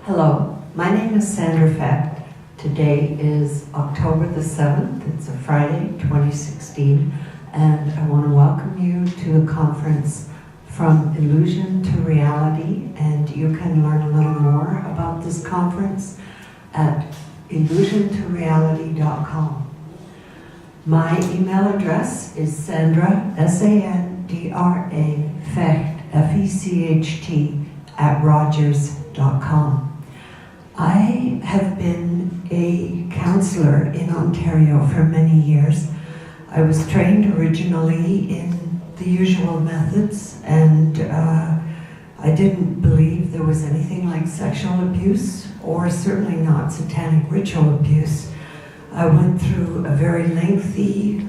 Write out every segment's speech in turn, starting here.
Hello, my name is Sandra Fecht. Today is October the 7th. It's a Friday, 2016, and I want to welcome you to a conference from Illusion to Reality, and you can learn a little more about this conference at illusiontoreality.com. My email address is Sandra, S-A-N-D-R-A, Fecht, F-E-C-H-T, @rogers.com. I have been a counselor in Ontario for many years. I was trained originally in the usual methods, and I didn't believe there was anything like sexual abuse, or certainly not satanic ritual abuse. I went through a very lengthy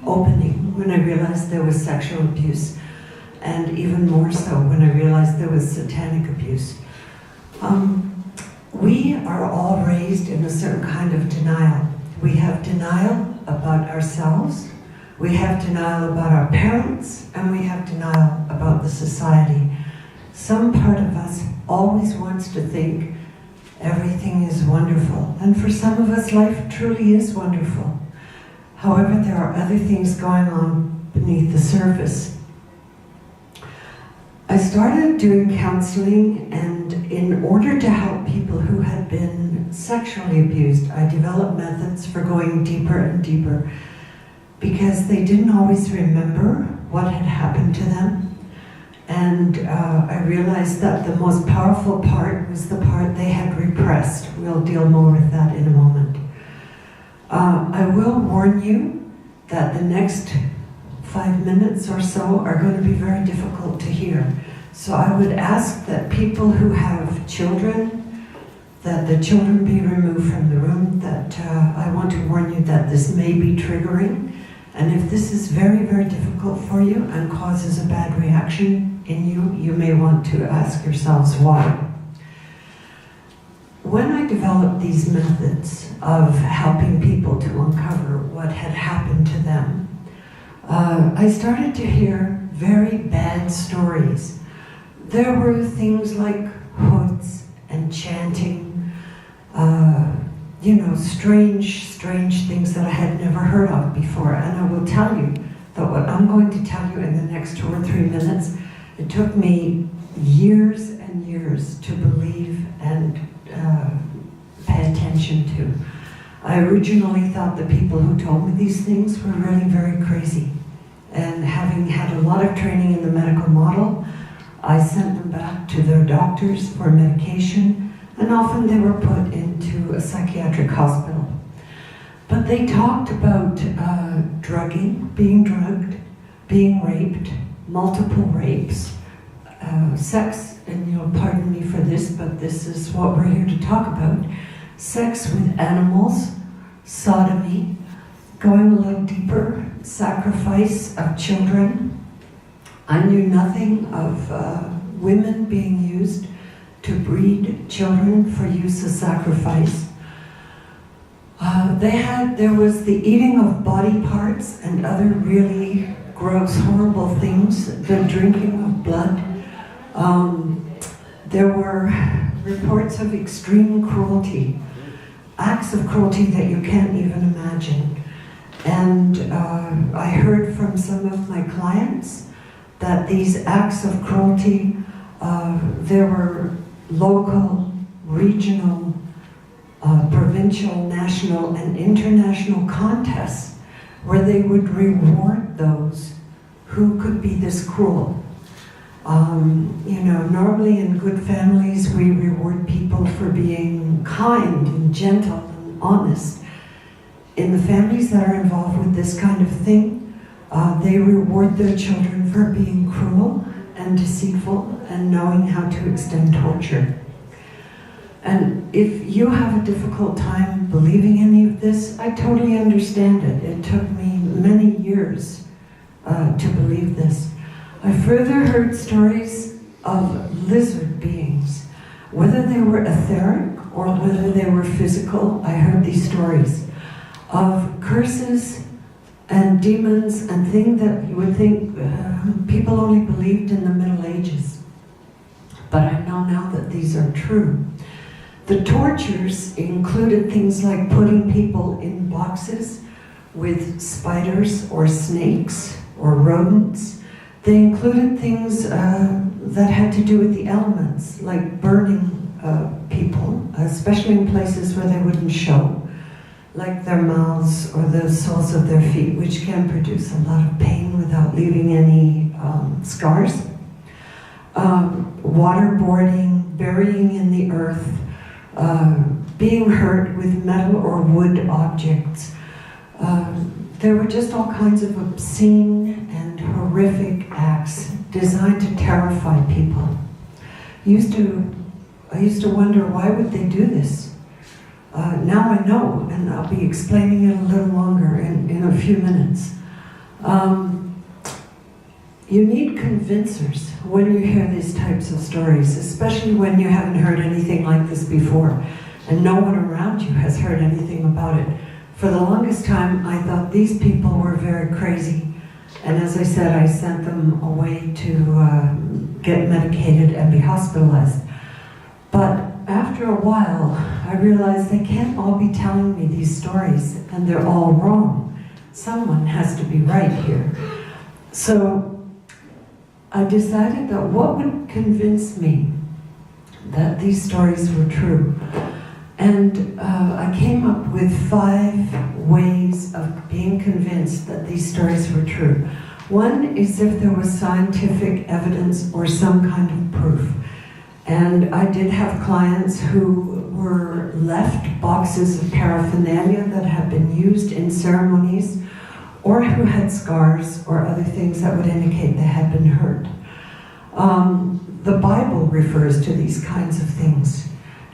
opening when I realized there was sexual abuse, and even more so when I realized there was satanic abuse. We are all raised in a certain kind of denial. We have denial about ourselves, we have denial about our parents, and we have denial about the society. Some part of us always wants to think everything is wonderful, and for some of us life truly is wonderful. However, there are other things going on beneath the surface. I started doing counseling, and in order to help people who had been sexually abused, I developed methods for going deeper and deeper, because they didn't always remember what had happened to them. And I realized that the most powerful part was the part they had repressed. We'll deal more with that in a moment. I will warn you that the next 5 minutes or so are going to be very difficult to hear. So I would ask that people who have children, that the children be removed from the room, that I want to warn you that this may be triggering. And if this is very, very difficult for you and causes a bad reaction in you, you may want to ask yourselves why. When I developed these methods of helping people to uncover what had happened to them, I started to hear very bad stories. There were things like hoods and chanting, strange things that I had never heard of before. And I will tell you that what I'm going to tell you in the next 2 or 3 minutes, it took me years and years to believe and pay attention to. I originally thought the people who told me these things were really very crazy. And having had a lot of training in the medical model, I sent them back to their doctors for medication, and often they were put into a psychiatric hospital. But they talked about drugging, being drugged, being raped, multiple rapes, sex, and you'll pardon me for this, but this is what we're here to talk about, sex with animals, sodomy, going a little deeper, sacrifice of children. I knew nothing of women being used to breed children for use as sacrifice. There was the eating of body parts and other really gross, horrible things, the drinking of blood. There were reports of extreme cruelty, acts of cruelty that you can't even imagine. And I heard from some of my clients that these acts of cruelty, there were local, regional, provincial, national, and international contests where they would reward those who could be this cruel. Normally in good families we reward people for being kind and gentle and honest. In the families that are involved with this kind of thing, they reward their children for being cruel and deceitful and knowing how to extend torture. And if you have a difficult time believing any of this, I totally understand it. It took me many years to believe this. I further heard stories of lizard beings. Whether they were etheric or whether they were physical, I heard these stories of curses and demons and things that you would think people only believed in the Middle Ages. But I know now that these are true. The tortures included things like putting people in boxes with spiders or snakes or rodents. They included things that had to do with the elements, like burning people, especially in places where they wouldn't show, like their mouths or the soles of their feet, which can produce a lot of pain without leaving any scars. Waterboarding, burying in the earth, being hurt with metal or wood objects. There were just all kinds of obscene and horrific acts designed to terrify people. I used to wonder, why would they do this? Now I know, and I'll be explaining it a little longer in a few minutes. You need convincers when you hear these types of stories, especially when you haven't heard anything like this before, and no one around you has heard anything about it. For the longest time, I thought these people were very crazy, and as I said, I sent them away to get medicated and be hospitalized. But after a while, I realized they can't all be telling me these stories, and they're all wrong. Someone has to be right here. So I decided that what would convince me that these stories were true. And I came up with 5 ways of being convinced that these stories were true. One is if there was scientific evidence or some kind of proof. And I did have clients who were left boxes of paraphernalia that had been used in ceremonies, or who had scars or other things that would indicate they had been hurt. The Bible refers to these kinds of things.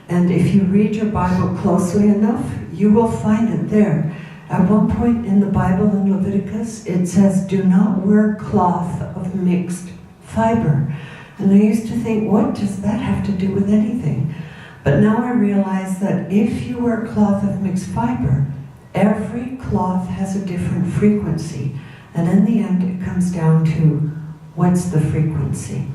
And if you read your Bible closely enough, you will find it there. At one point in the Bible in Leviticus, it says, "Do not wear cloth of mixed fiber." And I used to think, what does that have to do with anything? But now I realize that if you wear cloth of mixed fiber, every cloth has a different frequency. And in the end, it comes down to what's the frequency.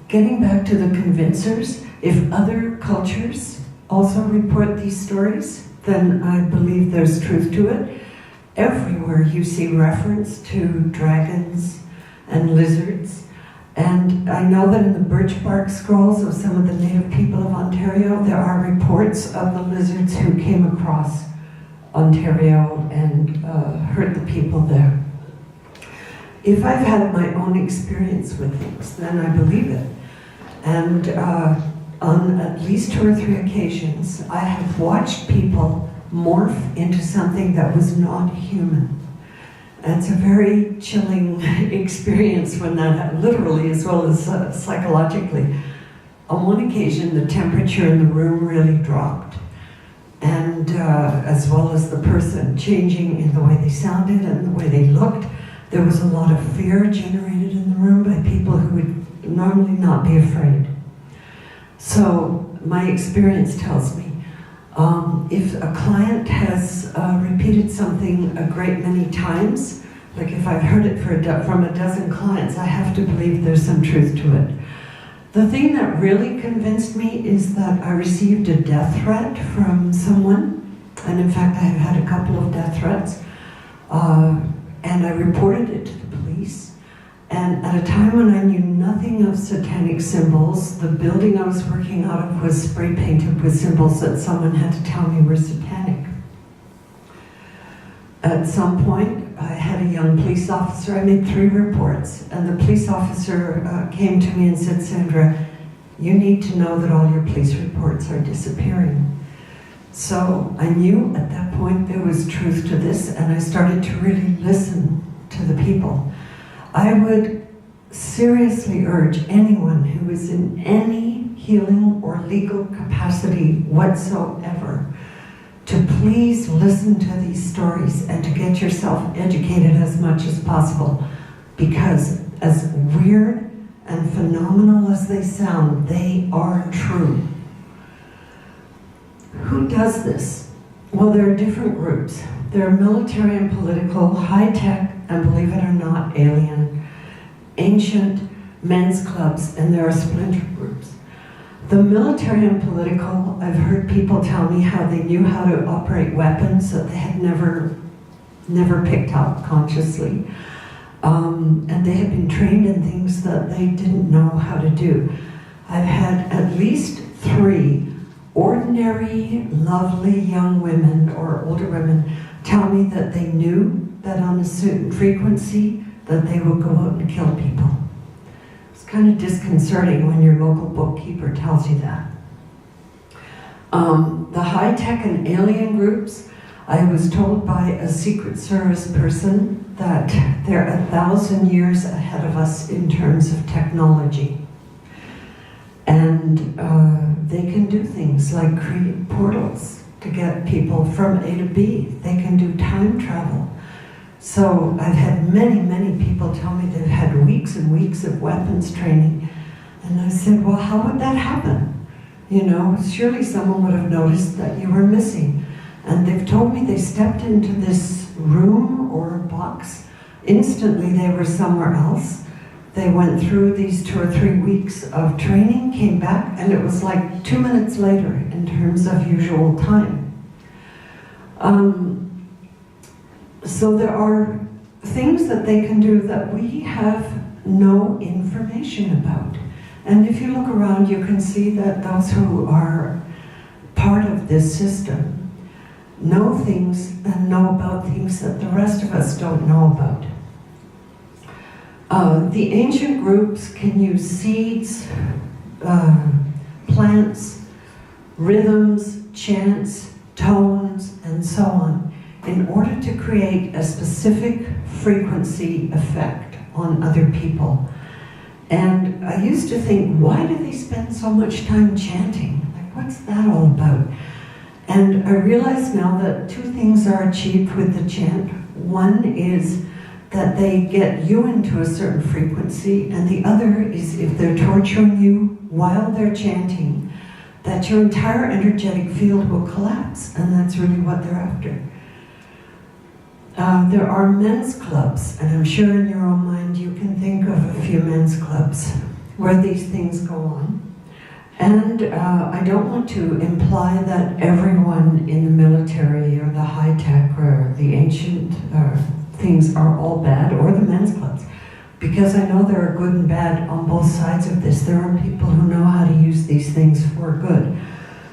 Getting back to the convincers, if other cultures also report these stories, then I believe there's truth to it. Everywhere you see reference to dragons and lizards. And I know that in the birch bark scrolls of some of the native people of Ontario, there are reports of the lizards who came across Ontario and hurt the people there. If I've had my own experience with things, then I believe it. And on at least 2 or 3 occasions, I have watched people morph into something that was not human. And it's a very chilling experience when that happens, literally as well as psychologically. On one occasion, the temperature in the room really dropped, and as well as the person changing in the way they sounded and the way they looked. There was a lot of fear generated in the room by people who would normally not be afraid. So my experience tells me, if a client has repeated something a great many times, like if I've heard it from a dozen clients, I have to believe there's some truth to it. The thing that really convinced me is that I received a death threat from someone, and in fact I have had a couple of death threats, and I reported it to the police. And at a time when I knew nothing of satanic symbols, the building I was working out of was spray painted with symbols that someone had to tell me were satanic. At some point, I had a young police officer. I made 3 reports, and the police officer came to me and said, "Sandra, you need to know that all your police reports are disappearing." So I knew at that point there was truth to this, and I started to really listen to the people. I would seriously urge anyone who is in any healing or legal capacity whatsoever to please listen to these stories and to get yourself educated as much as possible, because as weird and phenomenal as they sound, they are true. Who does this? Well, there are different groups. There are military and political, high-tech, and believe it or not, alien, ancient, men's clubs, and there are splinter groups. The military and political, I've heard people tell me how they knew how to operate weapons that they had never picked up consciously. And they had been trained in things that they didn't know how to do. I've had at least 3 ordinary, lovely young women or older women tell me that they knew that on a certain frequency that they would go out and kill people. It's kind of disconcerting when your local bookkeeper tells you that. The high-tech and alien groups, I was told by a Secret Service person that they're 1,000 years ahead of us in terms of technology. And they can do things like create portals to get people from A to B. They can do time travel. So I've had many, many people tell me they've had weeks and weeks of weapons training. And I said, well, how would that happen? You know, surely someone would have noticed that you were missing. And they've told me they stepped into this room or box. Instantly they were somewhere else. They went through these 2 or 3 weeks of training, came back, and it was like 2 minutes later in terms of usual time. So there are things that they can do that we have no information about. And if you look around, you can see that those who are part of this system know things and know about things that the rest of us don't know about. The ancient groups can use seeds, plants, rhythms, chants, tones, and so on, in order to create a specific frequency effect on other people. And I used to think, why do they spend so much time chanting? Like, what's that all about? And I realize now that 2 things are achieved with the chant. One is that they get you into a certain frequency, and the other is if they're torturing you while they're chanting, that your entire energetic field will collapse, and that's really what they're after. There are men's clubs, and I'm sure in your own mind you can think of a few men's clubs where these things go on. And I don't want to imply that everyone in the military or the high-tech or the ancient things are all bad, or the men's clubs, because I know there are good and bad on both sides of this. There are people who know how to use these things for good.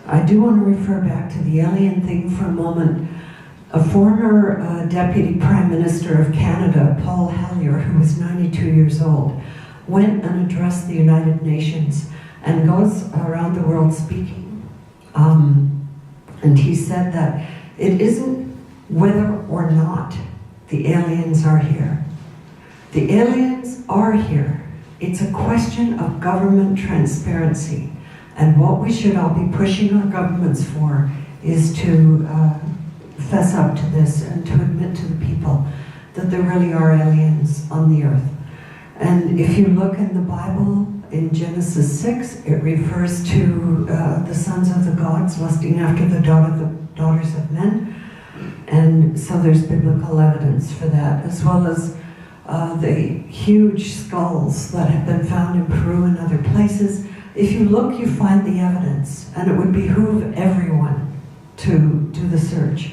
I do want to refer back to the alien thing for a moment. A former Deputy Prime Minister of Canada, Paul Hellyer, who was 92 years old, went and addressed the United Nations and goes around the world speaking. And he said that it isn't whether or not the aliens are here. The aliens are here. It's a question of government transparency. And what we should all be pushing our governments for is to fess up to this and to admit to the people that there really are aliens on the earth. And if you look in the Bible, in Genesis 6, it refers to the sons of the gods lusting after the daughters of men. And so there's biblical evidence for that, as well as the huge skulls that have been found in Peru and other places. If you look, you find the evidence, and it would behoove everyone to do the search.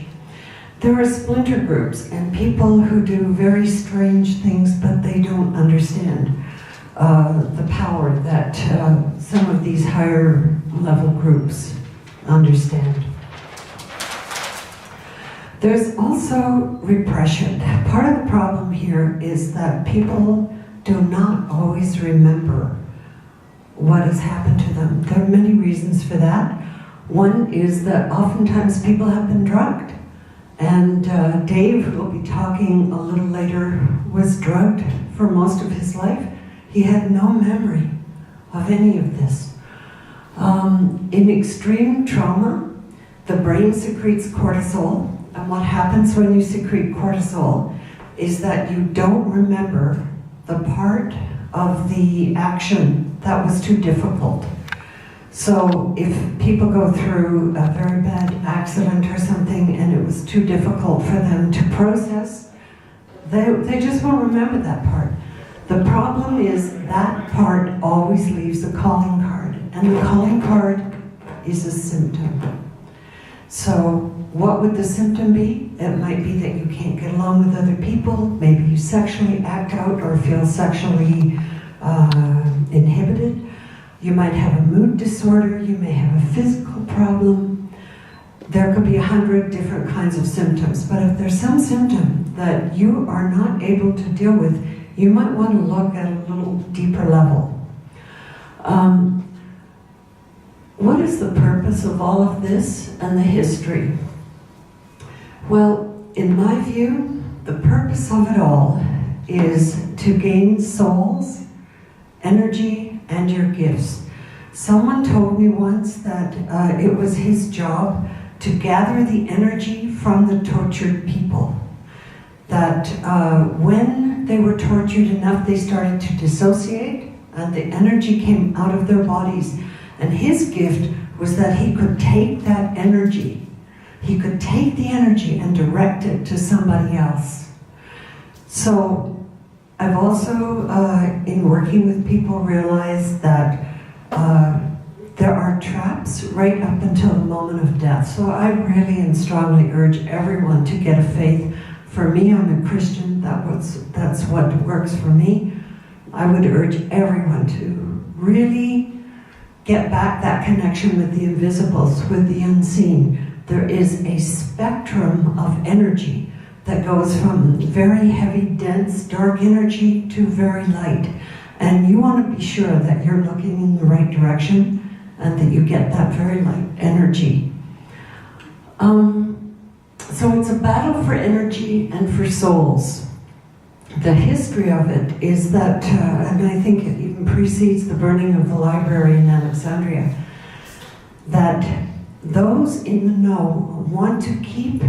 There are splinter groups and people who do very strange things, but they don't understand the power that some of these higher level groups understand. There's also repression. Part of the problem here is that people do not always remember what has happened to them. There are many reasons for that. One is that oftentimes people have been drugged. And Dave, who will be talking a little later, was drugged for most of his life. He had no memory of any of this. In extreme trauma, the brain secretes cortisol. And what happens when you secrete cortisol is that you don't remember the part of the action that was too difficult. So if people go through a very bad accident or something and it was too difficult for them to process, they just won't remember that part. The problem is that part always leaves a calling card, and the calling card is a symptom. So what would the symptom be? It might be that you can't get along with other people, maybe you sexually act out or feel sexually inhibited. You might have a mood disorder, you may have a physical problem. There could be 100 different kinds of symptoms, but if there's some symptom that you are not able to deal with, you might want to look at a little deeper level. What is the purpose of all of this and the history? Well, in my view, the purpose of it all is to gain souls, energy, and your gifts. Someone told me once that it was his job to gather the energy from the tortured people. That when they were tortured enough, they started to dissociate, and the energy came out of their bodies. And his gift was that he could take that energy. He could take the energy and direct it to somebody else. So I've also, in working with people, realized that there are traps right up until the moment of death. So I really and strongly urge everyone to get a faith. For me, I'm a Christian. That's what works for me. I would urge everyone to really get back that connection with the invisibles, with the unseen. There is a spectrum of energy that goes from very heavy, dense, dark energy to very light. And you want to be sure that you're looking in the right direction and that you get that very light energy. So it's a battle for energy and for souls. The history of it is that, and I think it even precedes the burning of the library in Alexandria, that those in the know want to keep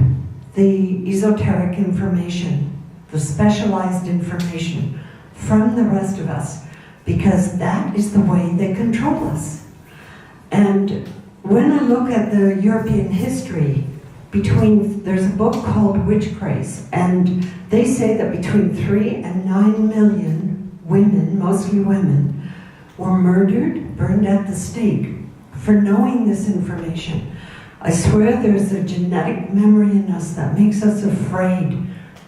the esoteric information, the specialized information, from the rest of us, because that is the way they control us. And when I look at the European history, there's a book called Witchcraft, and they say that between 3 and 9 million women, mostly women, were murdered, burned at the stake for knowing this information. I swear there's a genetic memory in us that makes us afraid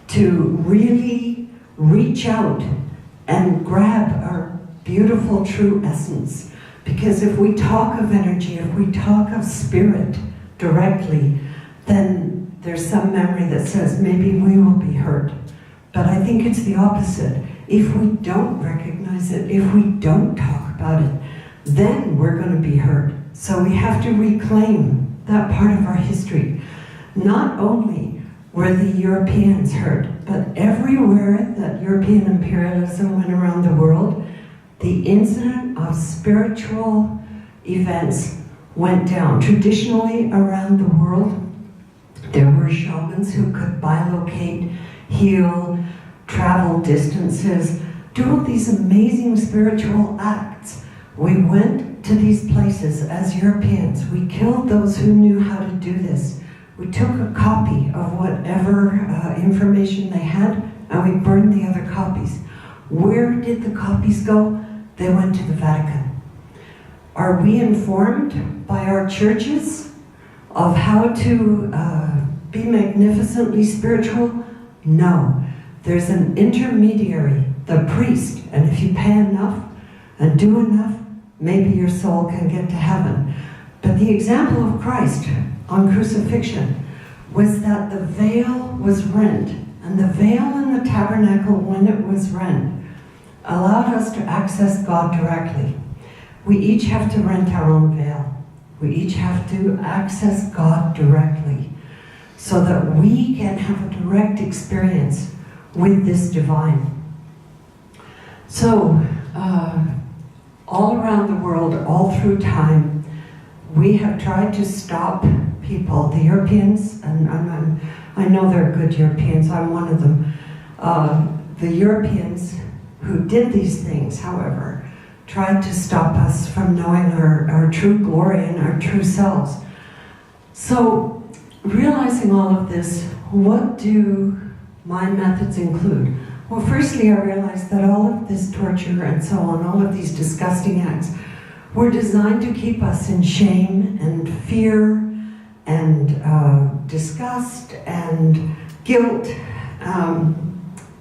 to really reach out and grab our beautiful true essence. Because if we talk of energy, if we talk of spirit directly, then there's some memory that says maybe we will be hurt. But I think it's the opposite. If we don't recognize it, if we don't talk about it, then we're going to be hurt. So we have to reclaim that part of our history. Not only were the Europeans hurt, but everywhere that European imperialism went around the world, the incident of spiritual events went down. Traditionally around the world, there were shamans who could bilocate, heal, travel distances, do all these amazing spiritual acts. We went to these places as Europeans. We killed those who knew how to do this. We took a copy of whatever information they had, and we burned the other copies. Where did the copies go? They went to the Vatican. Are we informed by our churches of how to be magnificently spiritual? No. There's an intermediary, the priest, and if you pay enough and do enough, maybe your soul can get to heaven. But the example of Christ on crucifixion was that the veil was rent, and the veil in the tabernacle, when it was rent, allowed us to access God directly. We each have to rent our own veil. We each have to access God directly so that we can have a direct experience with this divine. So, all around the world, all through time, we have tried to stop people, the Europeans, and I know they're good Europeans, I'm one of them. The Europeans who did these things, however, tried to stop us from knowing our true glory and our true selves. So, realizing all of this, what do my methods include? Well, firstly, I realized that all of this torture and so on, all of these disgusting acts, were designed to keep us in shame and fear and disgust and guilt,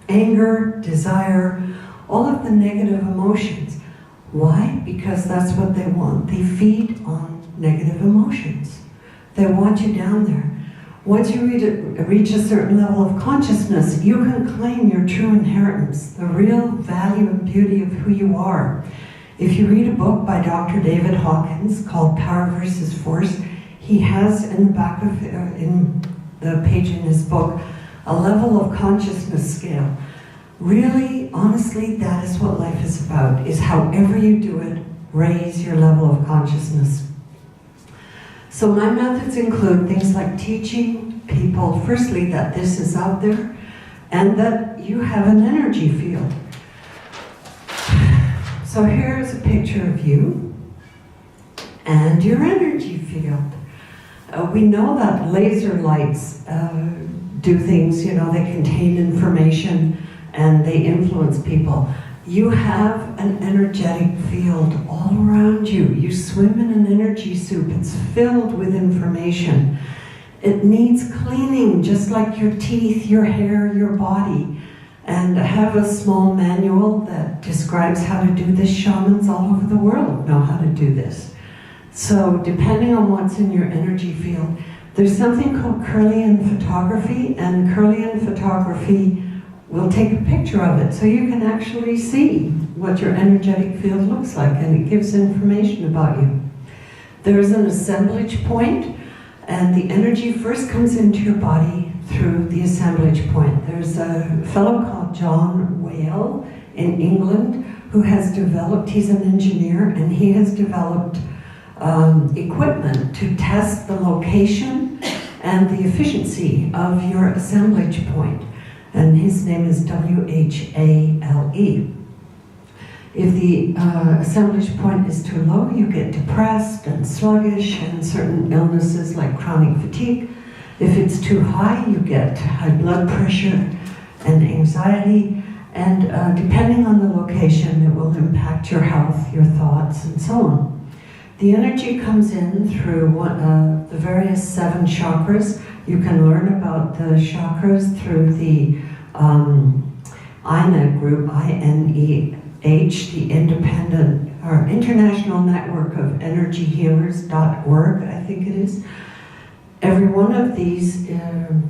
anger, desire, all of the negative emotions. Why? Because that's what they want. They feed on negative emotions. They want you down there. Once you reach a certain level of consciousness, you can claim your true inheritance, the real value and beauty of who you are. If you read a book by Dr. David Hawkins called Power versus Force, he has in the back of in the page in his book a level of consciousness scale. Really, honestly, that is what life is about, is however you do it, raise your level of consciousness. So my methods include things like teaching people, firstly, that this is out there, and that you have an energy field. So here's a picture of you and your energy field. We know that laser lights do things, you know, they contain information and they influence people. You have an energetic field all around you. You swim in an energy soup. It's filled with information. It needs cleaning, just like your teeth, your hair, your body. And I have a small manual that describes how to do this. Shamans all over the world know how to do this. So depending on what's in your energy field, there's something called Kirlian photography, and Kirlian photography will take a picture of it so you can actually see what your energetic field looks like, and it gives information about you. There's an assemblage point, and the energy first comes into your body through the assemblage point. There's a fellow called John Whale in England who has developed, he's an engineer, and he has developed equipment to test the location and the efficiency of your assemblage point. And his name is W-H-A-L-E. If the assemblage point is too low, you get depressed and sluggish and certain illnesses like chronic fatigue. If it's too high, you get high blood pressure and anxiety. And depending on the location, it will impact your health, your thoughts, and so on. The energy comes in through the various 7 chakras. You can learn about the chakras through the INEH group, I-N-E-H, the Independent or International Network of Energy Healers.org, I think it is. Every one of these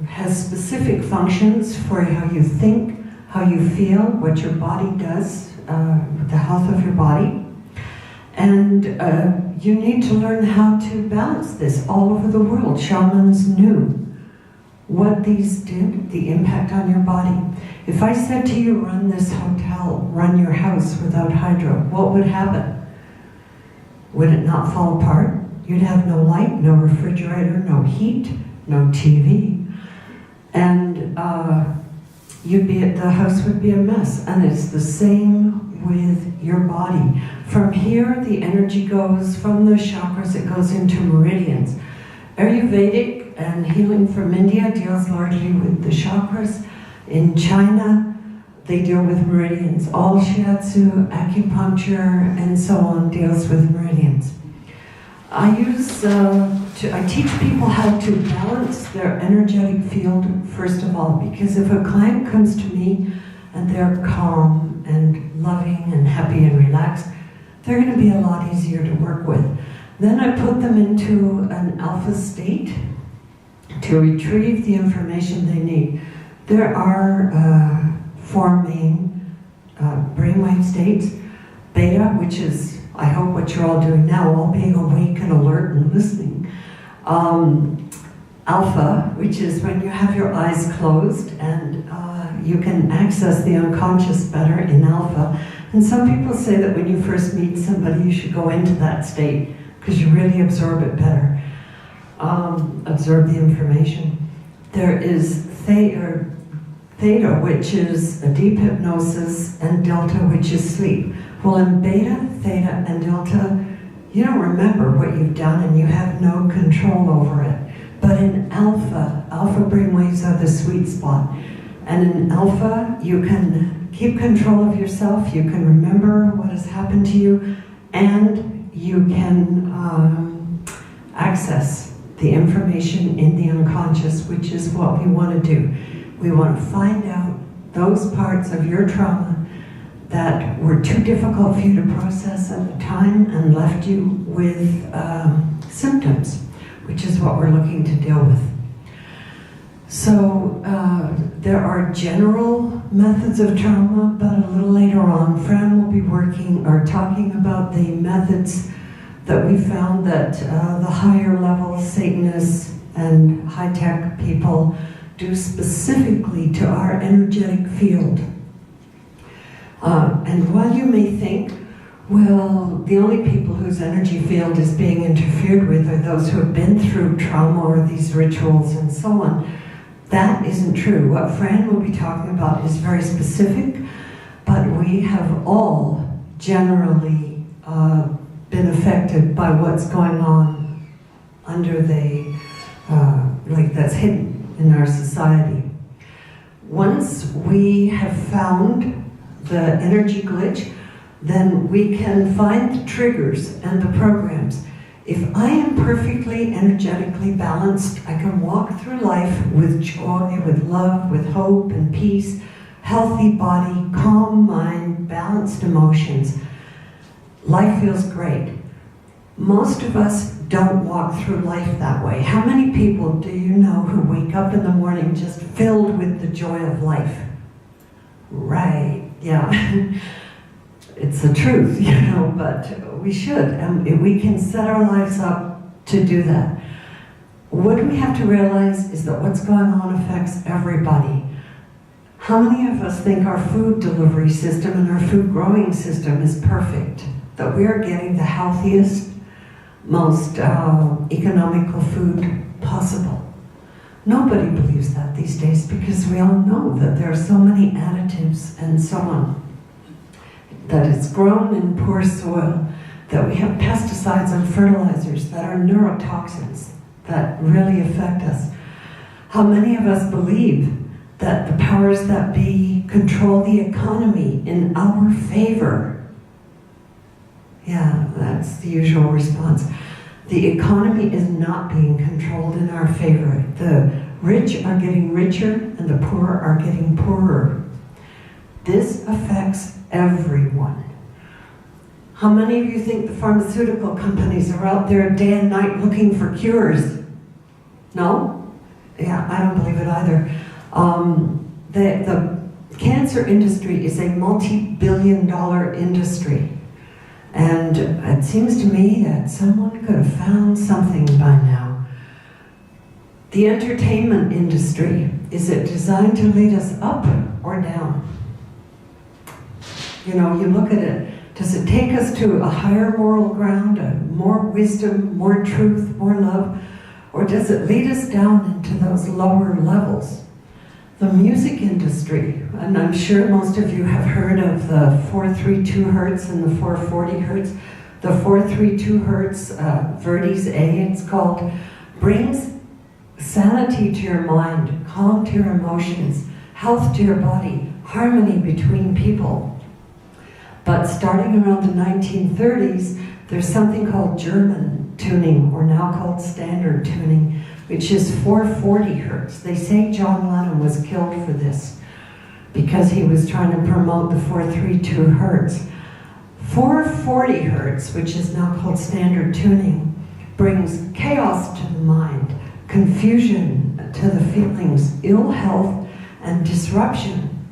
has specific functions for how you think, how you feel, what your body does, the health of your body. And you need to learn how to balance this all over the world. Shamans knew what these did, the impact on your body. If I said to you, run this hotel, run your house without hydro, what would happen? Would it not fall apart? You'd have no light, no refrigerator, no heat, no TV. And the house would be a mess. And it's the same with your body. From here, the energy goes from the chakras, it goes into meridians. Ayurvedic and healing from India deals largely with the chakras. In China, they deal with meridians. All shiatsu, acupuncture, and so on deals with meridians. I teach people how to balance their energetic field, first of all, because if a client comes to me and they're calm and loving and happy and relaxed, they're going to be a lot easier to work with. Then I put them into an alpha state to retrieve the information they need. There are 4 main brainwave states. Beta, which is, I hope, what you're all doing now, all being awake and alert and listening. Alpha, which is when you have your eyes closed and you can access the unconscious better in alpha. And some people say that when you first meet somebody, you should go into that state because you really absorb it better. Absorb the information. There is theta, which is a deep hypnosis, and delta, which is sleep. Well, in beta, theta, and delta, you don't remember what you've done and you have no control over it. But in alpha brainwaves are the sweet spot. And in alpha, you can keep control of yourself, you can remember what has happened to you, and you can access the information in the unconscious, which is what we want to do. We want to find out those parts of your trauma that were too difficult for you to process at the time and left you with symptoms, which is what we're looking to deal with. So there are general methods of trauma, but a little later on, Fran will be working or talking about the methods that we found that the higher level Satanists and high-tech people do specifically to our energetic field. And while you may think, well, the only people whose energy field is being interfered with are those who have been through trauma or these rituals and so on, that isn't true. What Fran will be talking about is very specific, but we have all generally been affected by what's going on under the, like that's hidden in our society. Once we have found the energy glitch, then we can find the triggers and the programs. If I am perfectly energetically balanced, I can walk through life with joy, with love, with hope and peace, healthy body, calm mind, balanced emotions. Life feels great. Most of us don't walk through life that way. How many people do you know who wake up in the morning just filled with the joy of life? Right, yeah. It's the truth, you know, but we should, and we can set our lives up to do that. What we have to realize is that what's going on affects everybody. How many of us think our food delivery system and our food growing system is perfect? That we are getting the healthiest, most economical food possible? Nobody believes that these days because we all know that there are so many additives and so on. That it's grown in poor soil, that we have pesticides and fertilizers that are neurotoxins that really affect us. How many of us believe that the powers that be control the economy in our favor? Yeah, that's the usual response. The economy is not being controlled in our favor. The rich are getting richer and the poor are getting poorer. This affects everyone. How many of you think the pharmaceutical companies are out there day and night looking for cures? No? Yeah, I don't believe it either. The cancer industry is a multi-billion-dollar industry. And it seems to me that someone could have found something by now. The entertainment industry, is it designed to lead us up or down? You know, you look at it, does it take us to a higher moral ground, more wisdom, more truth, more love? Or does it lead us down into those lower levels? The music industry, and I'm sure most of you have heard of the 432 hertz and the 440 hertz. The 432 hertz, Verdes A it's called, brings sanity to your mind, calm to your emotions, health to your body, harmony between people. But starting around the 1930s, there's something called German tuning, or now called standard tuning, which is 440 hertz. They say John Lennon was killed for this because he was trying to promote the 432 hertz. 440 hertz, which is now called standard tuning, brings chaos to the mind, confusion to the feelings, ill health, and disruption,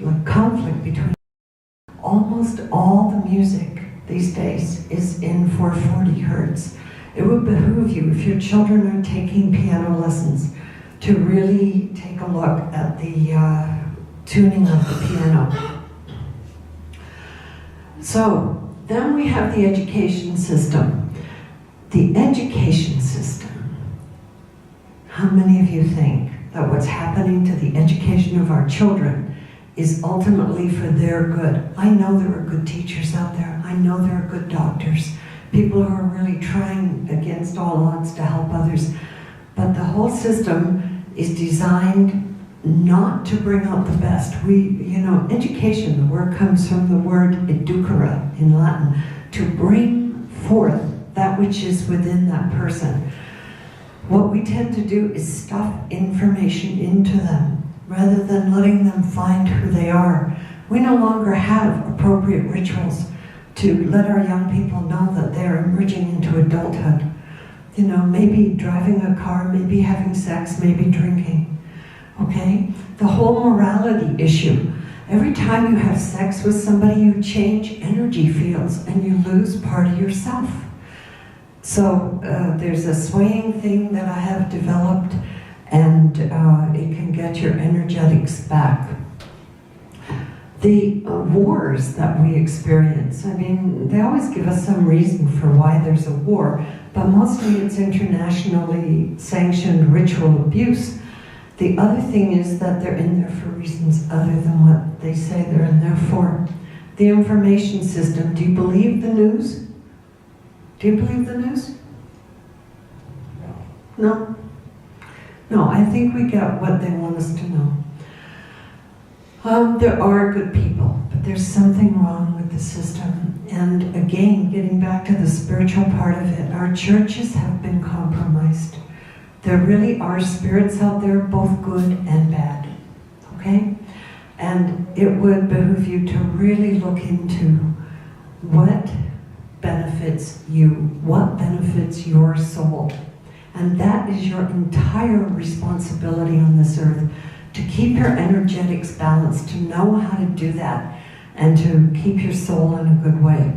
like conflict between. Almost all the music these days is in 440 hertz. It would behoove you, if your children are taking piano lessons, to really take a look at the tuning of the piano. So, then we have the education system. The education system. How many of you think that what's happening to the education of our children is ultimately for their good? I know there are good teachers out there. I know there are good doctors. People who are really trying against all odds to help others. But the whole system is designed not to bring out the best. Education, the word comes from the word educere in Latin, to bring forth that which is within that person. What we tend to do is stuff information into them rather than letting them find who they are. We no longer have appropriate rituals to let our young people know that they're emerging into adulthood. Maybe driving a car, maybe having sex, maybe drinking. Okay? The whole morality issue. Every time you have sex with somebody, you change energy fields and you lose part of yourself. So there's a swaying thing that I have developed, and it can get your energetics back. The wars that we experience, they always give us some reason for why there's a war, but mostly it's internationally sanctioned ritual abuse. The other thing is that they're in there for reasons other than what they say they're in there for. The information system, do you believe the news? Do you believe the news? No? No, I think we get what they want us to know. There are good people, but there's something wrong with the system. And again, getting back to the spiritual part of it, our churches have been compromised. There really are spirits out there, both good and bad. Okay? And it would behoove you to really look into what benefits you, what benefits your soul. And that is your entire responsibility on this earth, to keep your energetics balanced, to know how to do that, and to keep your soul in a good way.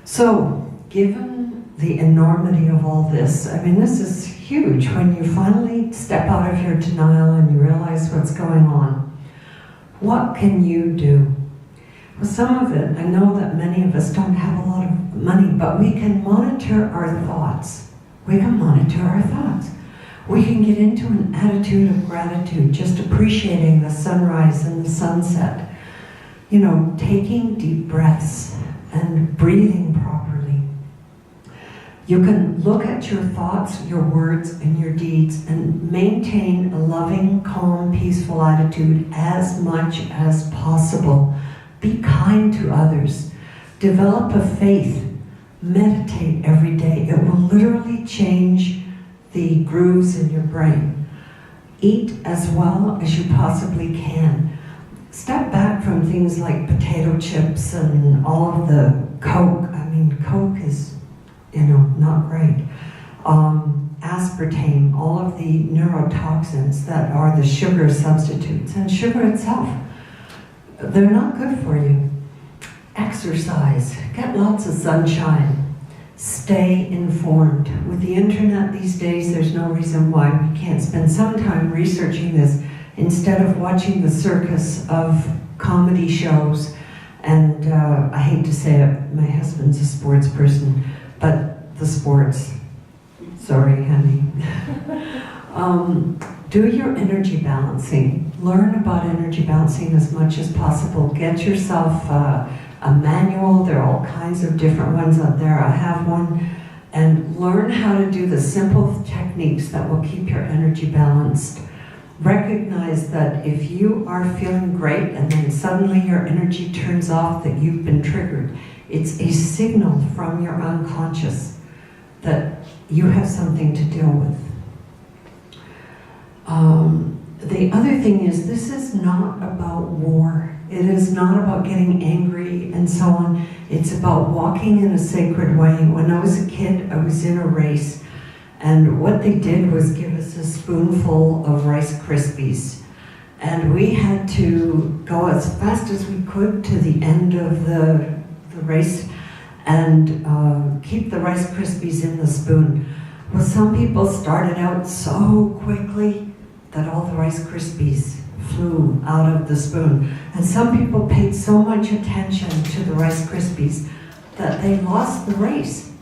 So, given the enormity of all this, this is huge when you finally step out of your denial and you realize what's going on. What can you do? Well, some of it, I know that many of us don't have a lot of money, but we can monitor our thoughts. We can monitor our thoughts. We can get into an attitude of gratitude, just appreciating the sunrise and the sunset. Taking deep breaths and breathing properly. You can look at your thoughts, your words, and your deeds and maintain a loving, calm, peaceful attitude as much as possible. Be kind to others. Develop a faith. Meditate every day. It will literally change the grooves in your brain. Eat as well as you possibly can. Step back from things like potato chips and all of the Coke. Coke is, not great. Aspartame, all of the neurotoxins that are the sugar substitutes, and sugar itself. They're not good for you. Exercise. Get lots of sunshine. Stay informed. With the internet these days, there's no reason why we can't spend some time researching this instead of watching the circus of comedy shows. And I hate to say it, my husband's a sports person, but the sports. Sorry, honey. Do your energy balancing. Learn about energy balancing as much as possible. Get yourself a manual. There are all kinds of different ones out there. I have one. And learn how to do the simple techniques that will keep your energy balanced. Recognize that if you are feeling great and then suddenly your energy turns off, that you've been triggered. It's a signal from your unconscious that you have something to deal with. The other thing is, this is not about war. It is not about getting angry and so on. It's about walking in a sacred way. When I was a kid, I was in a race, and what they did was give us a spoonful of Rice Krispies. And we had to go as fast as we could to the end of the race and keep the Rice Krispies in the spoon. Well, some people started out so quickly that all the Rice Krispies flew out of the spoon. And some people paid so much attention to the Rice Krispies that they lost the race.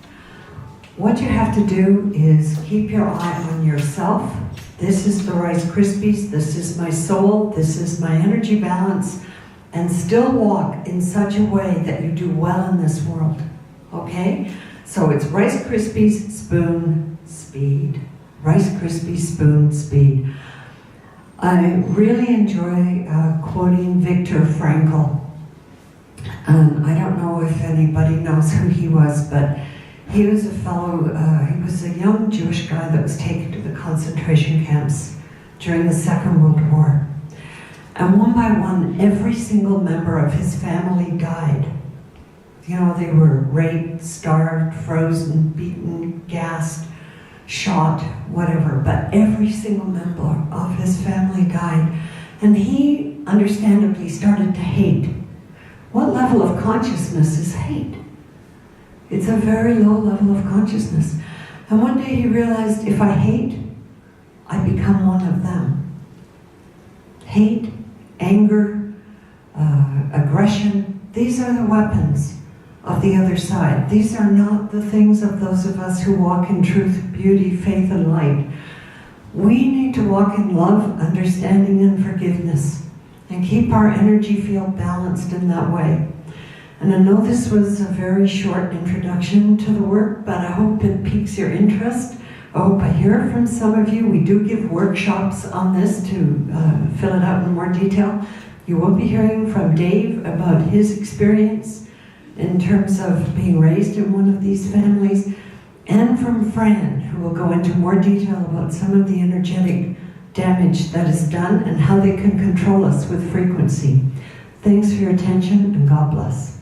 What you have to do is keep your eye on yourself. This is the Rice Krispies, this is my soul, this is my energy balance, and still walk in such a way that you do well in this world, okay? So it's Rice Krispies, spoon, speed. Rice Krispies, spoon, speed. I really enjoy quoting Viktor Frankl. And I don't know if anybody knows who he was, but he was a fellow, he was a young Jewish guy that was taken to the concentration camps during the Second World War. And one by one, every single member of his family died. You know, they were raped, starved, frozen, beaten, gassed, shot, whatever. But every single member of his family died. And he, understandably, started to hate. What level of consciousness is hate? It's a very low level of consciousness. And one day he realized, if I hate, I become one of them. Hate, anger, aggression, these are the weapons of the other side. These are not the things of those of us who walk in truth, beauty, faith, and light. We need to walk in love, understanding, and forgiveness, and keep our energy field balanced in that way. And I know this was a very short introduction to the work, but I hope it piques your interest. I hope I hear from some of you. We do give workshops on this to fill it out in more detail. You will be hearing from Dave about his experience in terms of being raised in one of these families, and from Fran, who will go into more detail about some of the energetic damage that is done and how they can control us with frequency. Thanks for your attention, and God bless.